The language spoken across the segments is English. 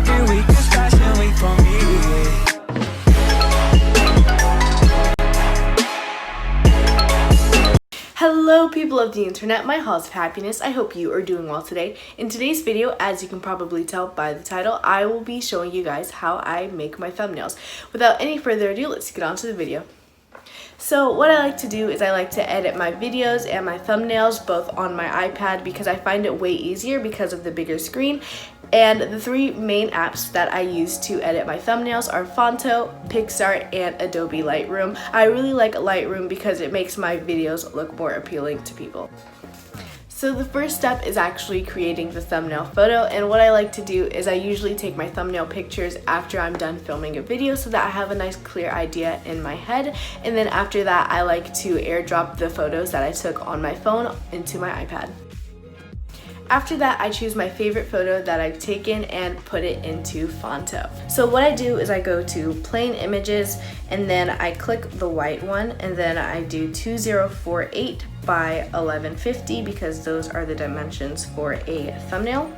Every week is fashion week for me. Hello people of the internet, my halls of happiness. I hope you are doing well today. In today's video, as you can probably tell by the title, I will be showing you guys how I make my thumbnails. Without any further ado, let's get on to the video. So what I like to do is I like to edit my videos and my thumbnails both on my iPad because I find it way easier because of the bigger screen. And the three main apps that I use to edit my thumbnails are Phonto, PicsArt, and Adobe Lightroom. I really like Lightroom because it makes my videos look more appealing to people. So the first step is actually creating the thumbnail photo, and what I like to do is I usually take my thumbnail pictures after I'm done filming a video so that I have a nice clear idea in my head, and then after that I like to airdrop the photos that I took on my phone into my iPad. After that, I choose my favorite photo that I've taken and put it into Phonto. So what I do is I go to plain images and then I click the white one and then I do 2048 by 1150 because those are the dimensions for a thumbnail.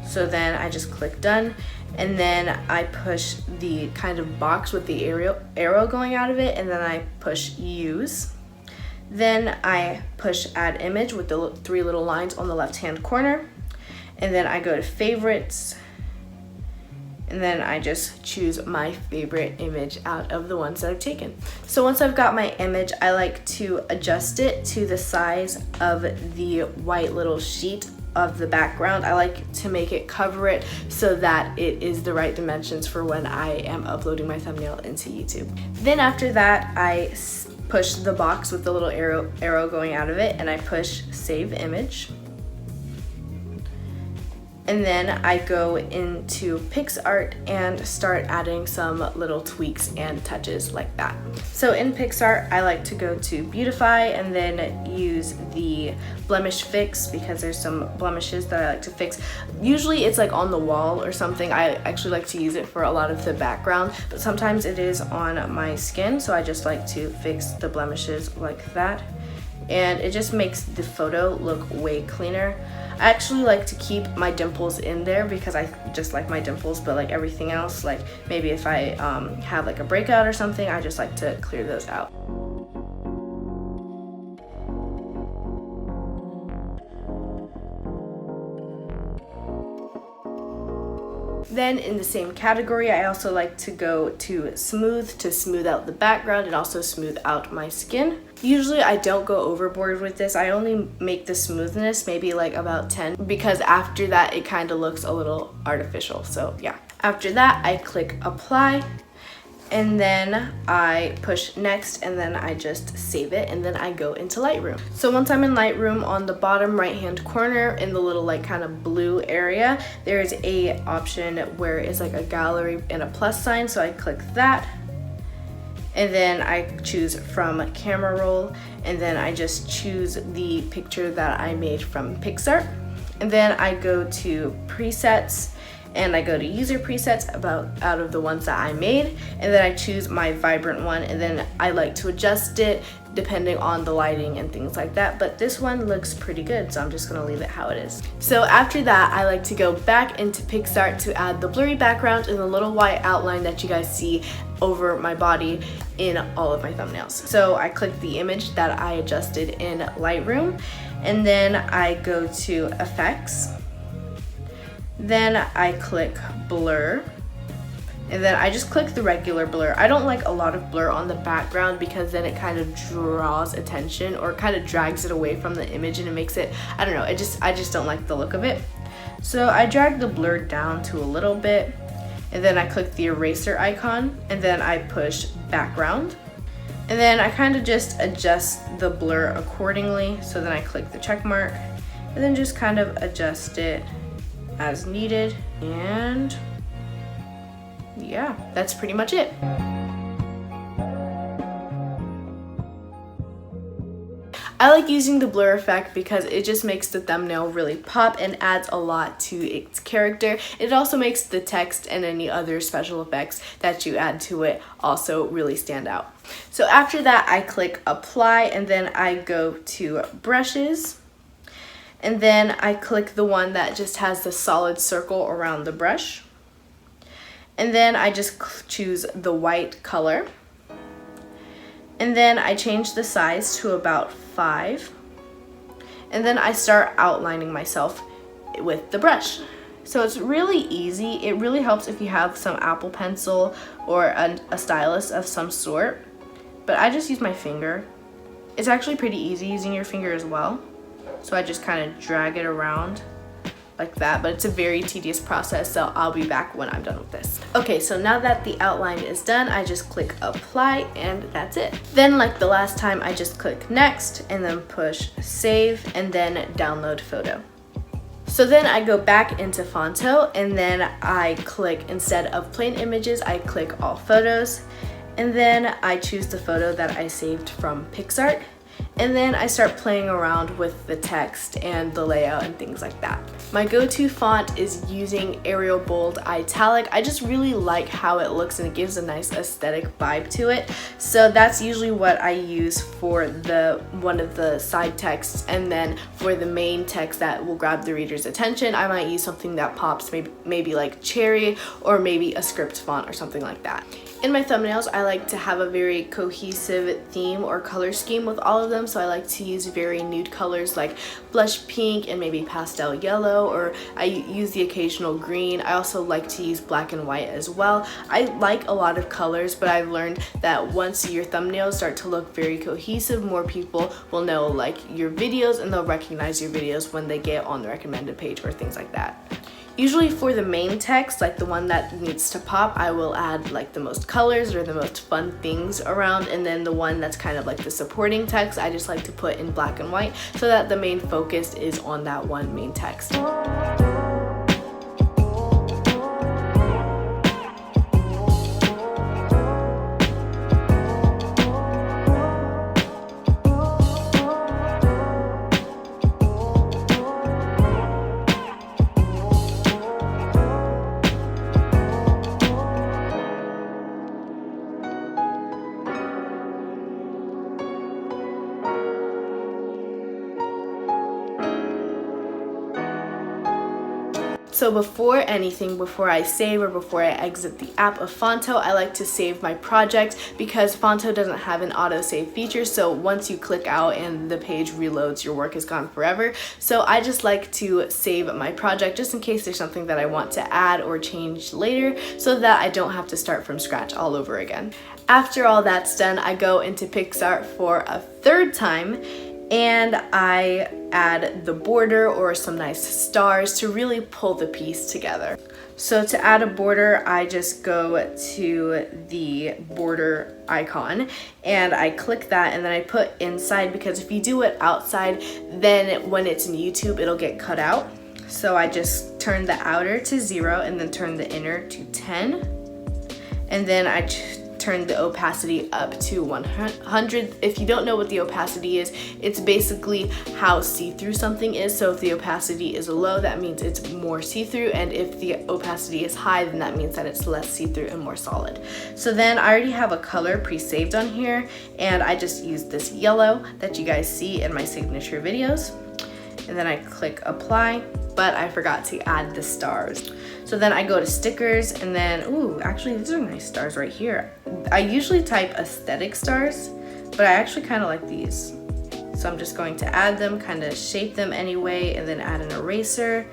So then I just click done and then I push the kind of box with the arrow going out of it and then I push use. Then I push add image with the three little lines on the left hand corner, and then I go to favorites and then I just choose my favorite image out of the ones that I've taken. So once I've got my image, I like to adjust it to the size of the white little sheet of the background. I like to make it cover it so that it is the right dimensions for when I am uploading my thumbnail into YouTube. Then after that, I push the box with the little arrow going out of it and I push save image. And then I go into PicsArt and start adding some little tweaks and touches like that. So in PicsArt, I like to go to beautify and then use the blemish fix because there's some blemishes that I like to fix. Usually it's like on the wall or something. I actually like to use it for a lot of the background, but sometimes it is on my skin. So I just like to fix the blemishes like that. And it just makes the photo look way cleaner. I actually like to keep my dimples in there because I just like my dimples, but like everything else, like maybe if I have like a breakout or something, I just like to clear those out. Then in the same category, I also like to go to smooth out the background and also smooth out my skin. Usually I don't go overboard with this. I only make the smoothness maybe like about 10 because after that it kind of looks a little artificial. So yeah. After that I click apply and then I push next and then I just save it and then I go into Lightroom. So once I'm in Lightroom, on the bottom right hand corner in the little like kind of blue area, there's a option where it's like a gallery and a plus sign. So I click that and then I choose from camera roll and then I just choose the picture that I made from PicsArt. And then I go to presets and I go to user presets out of the ones that I made, and then I choose my vibrant one and then I like to adjust it depending on the lighting and things like that, but this one looks pretty good, so I'm just gonna leave it how it is. So after that, I like to go back into PicsArt to add the blurry background and the little white outline that you guys see over my body in all of my thumbnails. So I click the image that I adjusted in Lightroom and then I go to effects. Then I click blur and then I just click the regular blur. I don't like a lot of blur on the background because then it kind of draws attention or kind of drags it away from the image and it makes it, I don't know, I just don't like the look of it. So I drag the blur down to a little bit and then I click the eraser icon and then I push background. And then I kind of just adjust the blur accordingly. So then I click the check mark and then just kind of adjust it as needed, and yeah, that's pretty much it. I like using the blur effect because it just makes the thumbnail really pop and adds a lot to its character. It also makes the text and any other special effects that you add to it also really stand out. So after that, I click apply and then I go to brushes. And then I click the one that just has the solid circle around the brush. And then I just choose the white color. And then I change the size to about 5. And then I start outlining myself with the brush. So it's really easy. It really helps if you have some Apple Pencil or a stylus of some sort. But I just use my finger. It's actually pretty easy using your finger as well. So I just kind of drag it around like that, but it's a very tedious process, so I'll be back when I'm done with this. Okay, so now that the outline is done, I just click apply and that's it. Then like the last time, I just click next and then push save and then download photo. So then I go back into Fonto and then I click, instead of plain images, I click all photos, and then I choose the photo that I saved from PicsArt. And then I start playing around with the text and the layout and things like that. My go-to font is using Arial Bold Italic. I just really like how it looks and it gives a nice aesthetic vibe to it. So that's usually what I use for one of the side texts, and then for the main text that will grab the reader's attention, I might use something that pops, maybe like Cherry or maybe a script font or something like that. In my thumbnails, I like to have a very cohesive theme or color scheme with all of them, so I like to use very nude colors like blush pink and maybe pastel yellow, or I use the occasional green. I also like to use black and white as well. I like a lot of colors, but I've learned that once your thumbnails start to look very cohesive, more people will know like your videos and they'll recognize your videos when they get on the recommended page or things like that. Usually for the main text, like the one that needs to pop, I will add like the most colors or the most fun things around, and then the one that's kind of like the supporting text, I just like to put in black and white so that the main focus is on that one main text. So before anything, before I save or before I exit the app of Fonto, I like to save my project because Fonto doesn't have an autosave feature, so once you click out and the page reloads, your work is gone forever. So I just like to save my project just in case there's something that I want to add or change later so that I don't have to start from scratch all over again. After all that's done, I go into PicsArt for a third time and I add the border or some nice stars to really pull the piece together. So to add a border, I just go to the border icon and I click that and then I put inside, because if you do it outside, then when it's in YouTube, it'll get cut out. So I just turn the outer to 0 and then turn the inner to 10. And then I turn the opacity up to 100. If you don't know what the opacity is, it's basically how see-through something is. So if the opacity is low, that means it's more see-through, and if the opacity is high, then that means that it's less see-through and more solid. So then I already have a color pre-saved on here, and I just use this yellow that you guys see in my signature videos. And then I click apply, but I forgot to add the stars. So then I go to stickers and then, ooh, actually these are nice stars right here. I usually type aesthetic stars, but I actually kind of like these. So I'm just going to add them, kind of shape them anyway, and then add an eraser.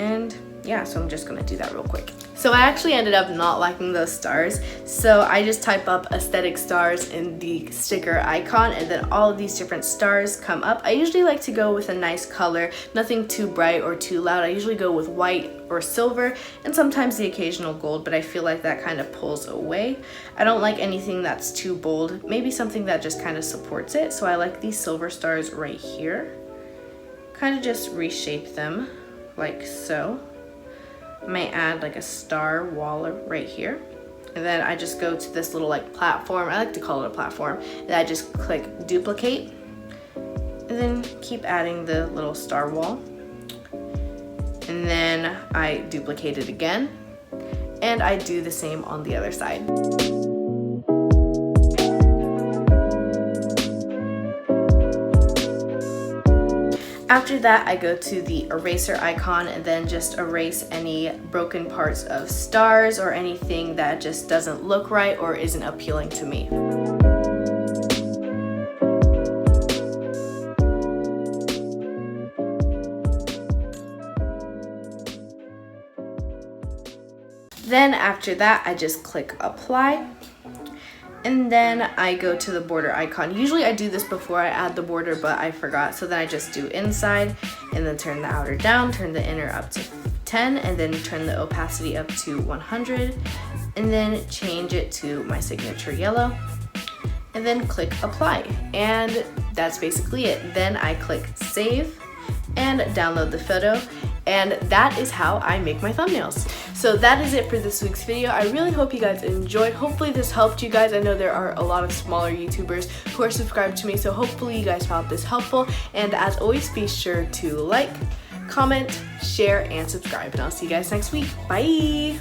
And yeah, so I'm just gonna do that real quick. So I actually ended up not liking those stars, so I just type up aesthetic stars in the sticker icon, and then all of these different stars come up. I usually like to go with a nice color, nothing too bright or too loud. I usually go with white or silver, and sometimes the occasional gold, but I feel like that kind of pulls away. I don't like anything that's too bold, maybe something that just kind of supports it, so I like these silver stars right here. Kind of just reshape them like so. I might add like a star wall right here. And then I just go to this little like platform. I like to call it a platform. And I just click duplicate. And then keep adding the little star wall. And then I duplicate it again. And I do the same on the other side. After that, I go to the eraser icon and then just erase any broken parts of stars or anything that just doesn't look right or isn't appealing to me. Then after that, I just click apply. And then I go to the border icon. Usually I do this before I add the border, but I forgot. So then I just do inside and then turn the outer down, turn the inner up to 10, and then turn the opacity up to 100, and then change it to my signature yellow, and then click apply. And that's basically it. Then I click save and download the photo. And that is how I make my thumbnails. So that is it for this week's video. I really hope you guys enjoyed. Hopefully this helped you guys. I know there are a lot of smaller YouTubers who are subscribed to me, so hopefully you guys found this helpful. And as always, be sure to like, comment, share, and subscribe. And I'll see you guys next week. Bye!